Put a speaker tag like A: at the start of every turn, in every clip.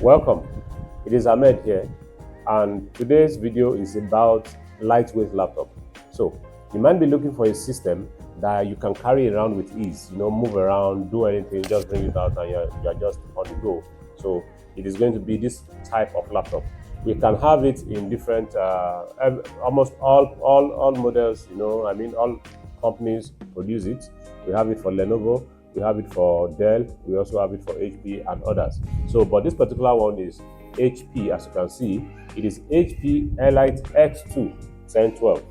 A: Welcome, it is Ahmed here, and today's video is about lightweight laptop. So you might be looking for a system that you can carry around with ease, move around, do anything, just bring it out and you're just on the go. So it is going to be this type of laptop. We can have it in different, almost all models, all companies produce it. We have it for Lenovo, we have it for Dell, we also have it for HP and others. So, but this particular one is HP, as you can see, it is HP Elite X2 1012.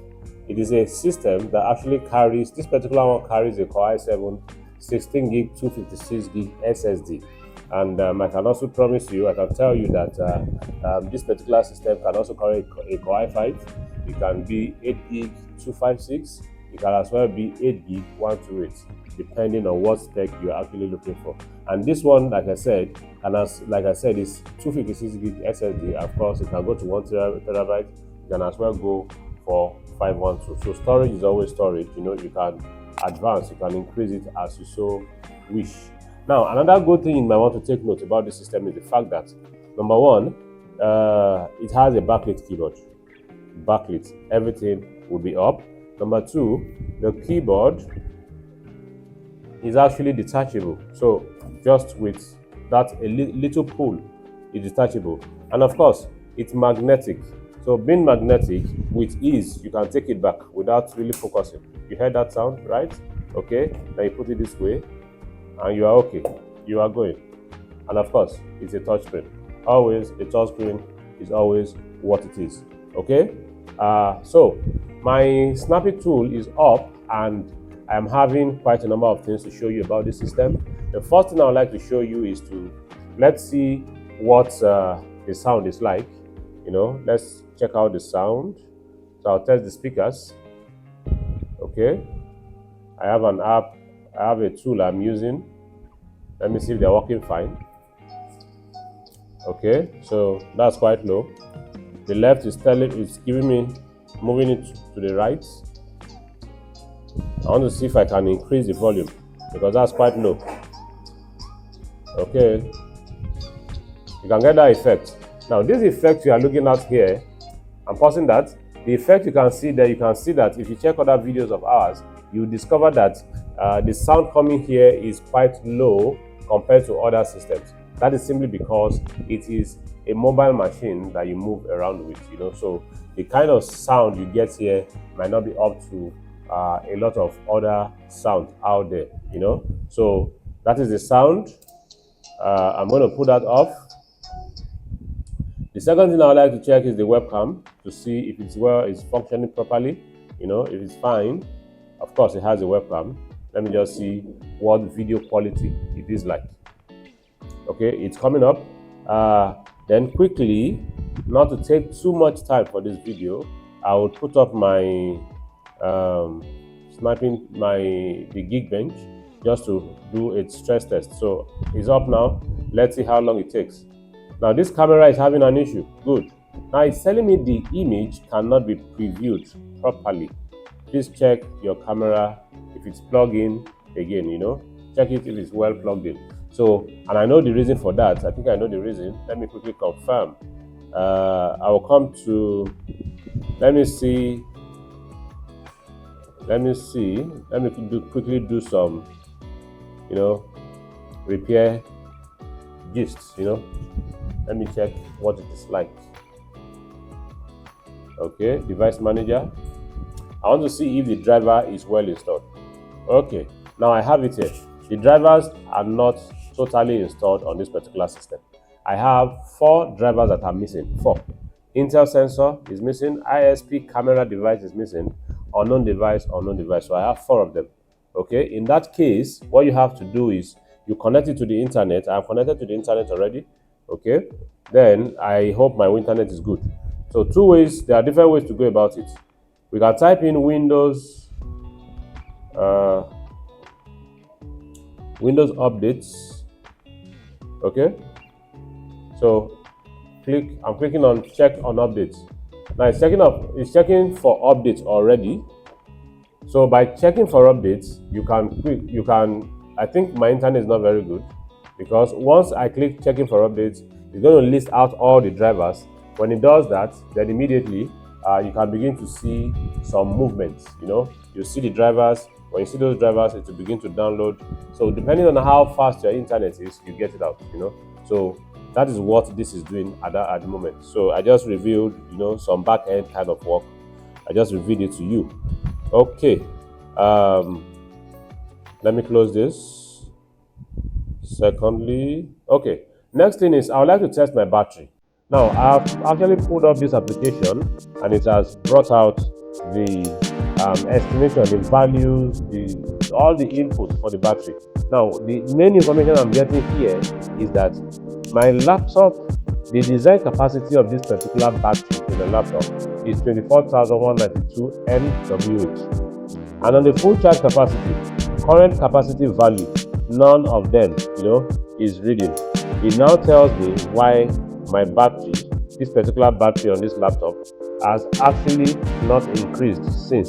A: It is a system that actually carries, this particular one carries a Core i7 16 gig 256 gig SSD. And I can also promise you, I can tell you that this particular system can also carry a Core i5. It can be 8 gig 256. It can as well be 8 gig 128, depending on what spec you're actually looking for. And this one, like I said, is 256 gig SSD. Of course, it can go to 1 terabyte. You can as well go for 512. So storage is always storage. You can advance, you can increase it as you so wish. Now, another good thing you might want to take note about this system is the fact that, number one, it has a backlit keyboard. Backlit, everything will be up. Number two, the keyboard is actually detachable. So just with that a little pull, it's detachable. And of course, it's magnetic. So being magnetic, with ease, you can take it back without really focusing. You heard that sound, right? Okay, now you put it this way, and you are okay. You are going. And of course, it's a touchscreen. Always, a touchscreen is always what it is. Okay? So my Snappy tool is up, and I'm having quite a number of things to show you about this system. The first thing I would like to show you is let's see what the sound is like. Let's check out the sound. So I'll test the speakers. Okay, I have an app, I have a tool I'm using. Let me see if they're working fine. Okay, so that's quite low. The left is giving me, moving it to the right. I want to see if I can increase the volume because that's quite low. Okay, you can get that effect. Now, this effect you are looking at here, I'm pausing that. The effect you can see there, you can see that if you check other videos of ours, you discover that the sound coming here is quite low compared to other systems. That is simply because it is a mobile machine that you move around with, so the kind of sound you get here might not be up to a lot of other sound out there, so that is the sound. I'm going to put that off. The second thing I would like to check is the webcam to see if it's functioning properly, if it's fine. Of course, it has a webcam. Let me just see what video quality it is like. Okay, it's coming up. Then quickly, not to take too much time for this video, I will put up my snapping the Geekbench just to do a stress test. So it's up now. Let's see how long it takes. Now this camera is having an issue. Good. Now it's telling me the image cannot be previewed properly. Please check your camera if it's plugged in again, check it if it's well plugged in. So, and I know the reason for that. I think I know the reason. Let me quickly confirm. I will come to, let me quickly do some, repair gists, Let me check what it is like. Okay, device manager. I want to see if the driver is well installed. Okay, now I have it here. The drivers are not totally installed on this particular system. I have 4 drivers that are missing. 4. Intel sensor is missing, ISP camera device is missing, unknown device. So I have 4 of them. Okay, in that case, what you have to do is you connect it to the internet. I'm connected to the internet already. Okay, then I hope my internet is good. So there are different ways to go about it. We can type in Windows updates. Okay, so I'm clicking on check on updates. Now it's checking for updates already. So by checking for updates, you can I think my internet is not very good, because once I click checking for updates, It's going to list out all the drivers. When it does that, then immediately you can begin to see some movements. You see the drivers. When you see those drivers, it will begin to download. So depending on how fast your internet is, you get it out. So that is what this is doing at the moment. So I just revealed some back end kind of work. I just revealed it to you. Okay. Let me close this. Secondly, okay. Next thing is I would like to test my battery. Now I've actually pulled up this application and it has brought out the estimation, the values, all the inputs for the battery. Now the main information I'm getting here is that my laptop, the design capacity of this particular battery in the laptop is 24,192 mWh. And on the full charge capacity, current capacity value, none of them, is reading. It now tells me why my battery, this particular battery on this laptop, has actually not increased since.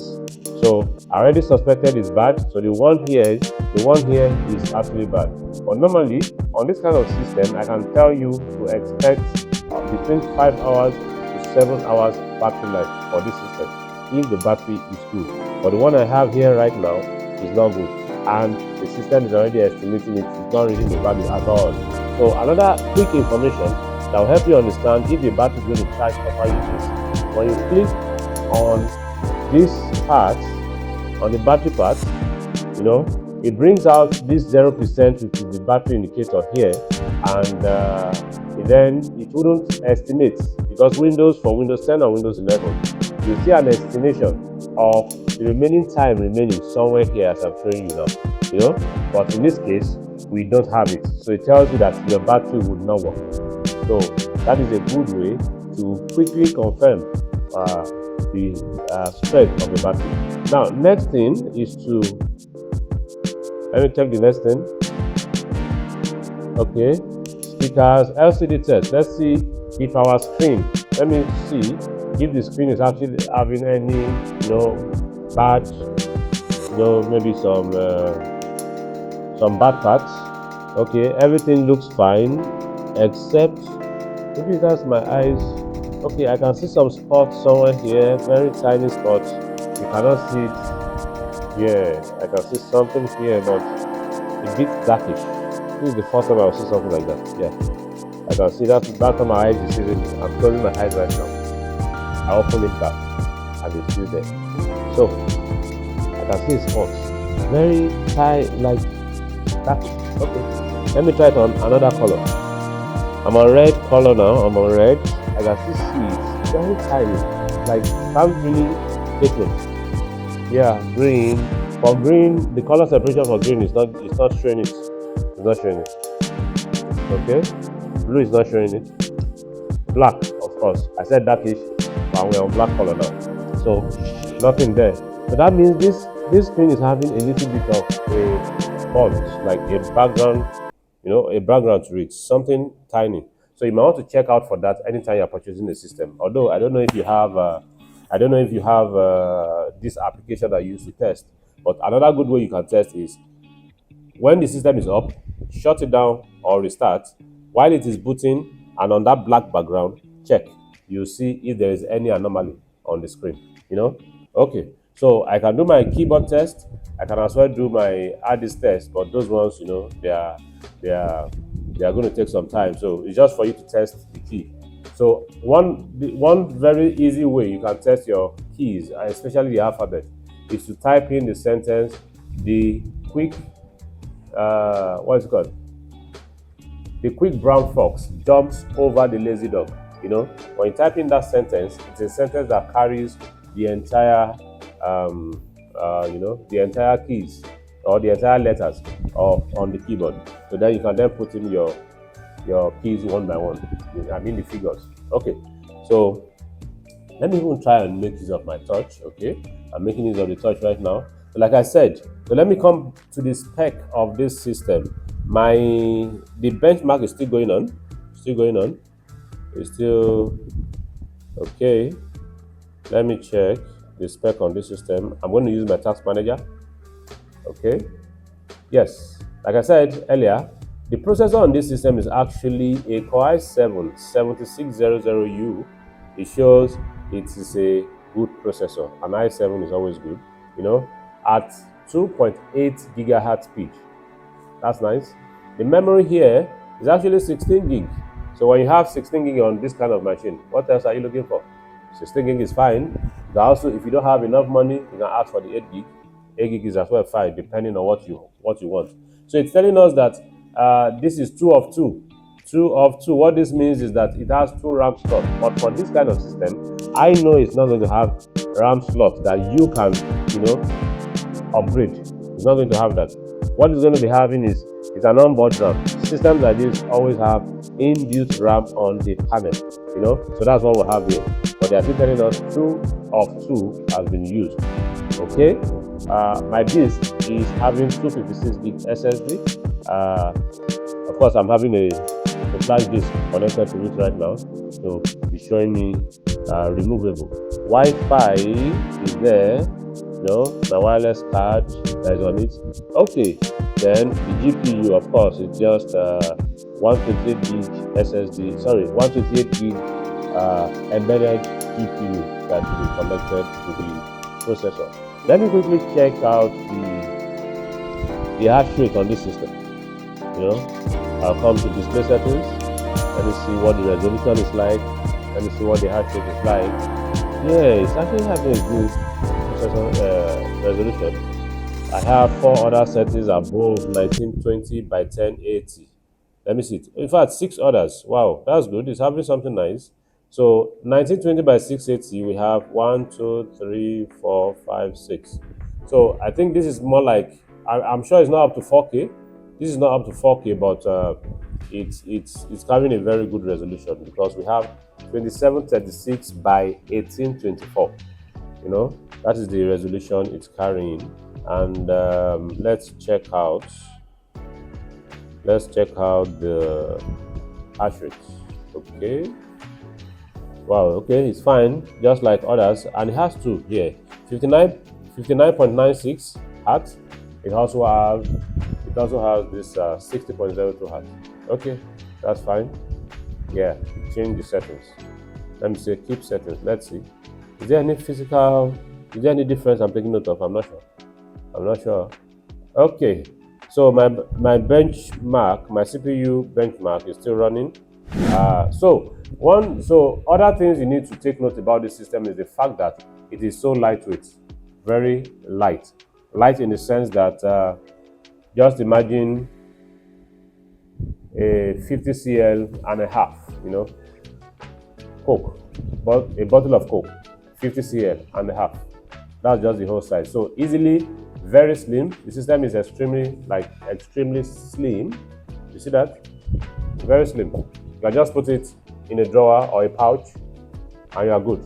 A: So I already suspected it's bad. So the one here is actually bad. But normally on this kind of system, I can tell you to expect between 5 hours to 7 hours battery life for this system if the battery is good. But the one I have here right now is not good, and the system is already estimating it's not reading the value at all. So another quick information that will help you understand if the battery is going to charge properly is when you click on this part, on the battery part, it brings out this 0%, which is the battery indicator here, and then it wouldn't estimate, because for Windows 10 and Windows 11, you see an estimation of the remaining time remaining somewhere here as I'm showing you now. But in this case, we don't have it. So it tells you that your battery would not work. So that is a good way to quickly confirm the strength of the battery. Now, next thing is let me check the next thing. Okay, speakers, LCD test. Let's see if our screen, let me see if the screen is actually having any, bad, maybe some bad parts. Okay, everything looks fine, except maybe that's my eyes. Okay, I can see some spots somewhere here, very tiny spots. You cannot see it. Yeah, I can see something here, but a bit darkish. This is the first time I'll see something like that. Yeah, I can see that's how my eyes is seeing. I'm closing my eyes right now. I open it back and it's still there. So I can see spots. Very tight, like that. Okay. Let me try it on another color. I'm on red color now. I'm on red. I can see seeds. Very tiny. Like can't really take it. Yeah, green. For green, the color separation for green is not showing it. It's not showing it. Okay. Blue is not showing it. Black, of course. I said darkish. And we're on black color now, so nothing there. So that means this screen is having a little bit of a font, like a background, a background to it, something tiny. So you might want to check out for that anytime you're purchasing the system. Although I don't know if you have, this application that you use to test. But another good way you can test is when the system is up, shut it down or restart while it is booting, and on that black background, check. You see if there is any anomaly on the screen. Okay, so I can do my keyboard test. I can as well do my hard disk test, but those ones, they are going to take some time. So it's just for you to test the key. So one very easy way you can test your keys, especially the alphabet, is to type in the sentence, the quick what is it called? The quick brown fox jumps over the lazy dog. When you type in that sentence, it's a sentence that carries the entire, the entire keys or the entire letters on the keyboard. So then you can then put in your keys one by one. I mean the figures. Okay. So let me even try and make use of my touch. Okay, I'm making use of the touch right now. So like I said, so let me come to the spec of this system. The benchmark is still going on. It's still okay. Let me check the spec on this system. I'm going to use my task manager. Okay. Yes, like I said earlier, The processor on this system is actually a Core i7 7600U. It shows it is a good processor. An i7 is always good, at 2.8 gigahertz speed. That's nice. The memory here is actually 16 gig. So when you have 16 gig on this kind of machine, what else are you looking for? 16 gig is fine. But also, if you don't have enough money, you can ask for the 8 gig. 8 gig is as well fine, depending on what you want. So it's telling us that this is 2 of 2. 2 of 2. What this means is that it has 2 RAM slots. But for this kind of system, I know it's not going to have RAM slots that you can, upgrade. It's not going to have that. What it's going to be having is an onboard RAM. Systems like this always have inbuilt RAM on the panel, So that's what we have here. But they are still telling us 2 of 2 has been used. Okay. My disk is having 256 gig SSD. Of course, I'm having a flash disk connected to it right now, so it's showing me removable. Wi-Fi is there. My wireless card that is on it. Okay, then the GPU, of course, is just 128 gig SSD. Sorry, 128 gig embedded GPU that will be connected to the processor. Let me quickly check out the hash rate on this system. I'll come to display settings. Let me see what the resolution is like. Let me see what the hash rate is like. Yeah, it's actually having a good processor resolution. I have 4 other settings above 1920 by 1080. Let me see it. In fact, 6 others. Wow, that's good. It's having something nice. So 1920 by 680, we have 1, 2, 3, 4, 5, 6. So I think this is more like, I'm sure it's not up to 4K. This is not up to 4K, but it's having a very good resolution because we have 2736 by 1824. That is the resolution it's carrying. And let's check out the hash rate. Okay. Wow, okay, it's fine, just like others, and it has 2 here, 59.96 hertz. It also has this 60.02 hertz. Okay, that's fine. Yeah, change the settings. Let me say keep settings. Let's see. Is there any difference I'm taking note of? I'm not sure. Okay, so my benchmark, my CPU benchmark is still running. So other things you need to take note about this system is the fact that it is so lightweight, very light in the sense that just imagine a 50 cl and a half, Coke, but a bottle of Coke, 50 cl and a half. That's just the whole size. So easily, very slim. The system is extremely slim. You see that? Very slim. You can just put it in a drawer or a pouch, and you are good.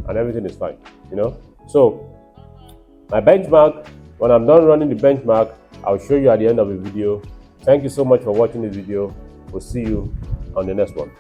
A: And everything is fine. So my benchmark. When I'm done running the benchmark, I'll show you at the end of the video. Thank you so much for watching this video. We'll see you on the next one.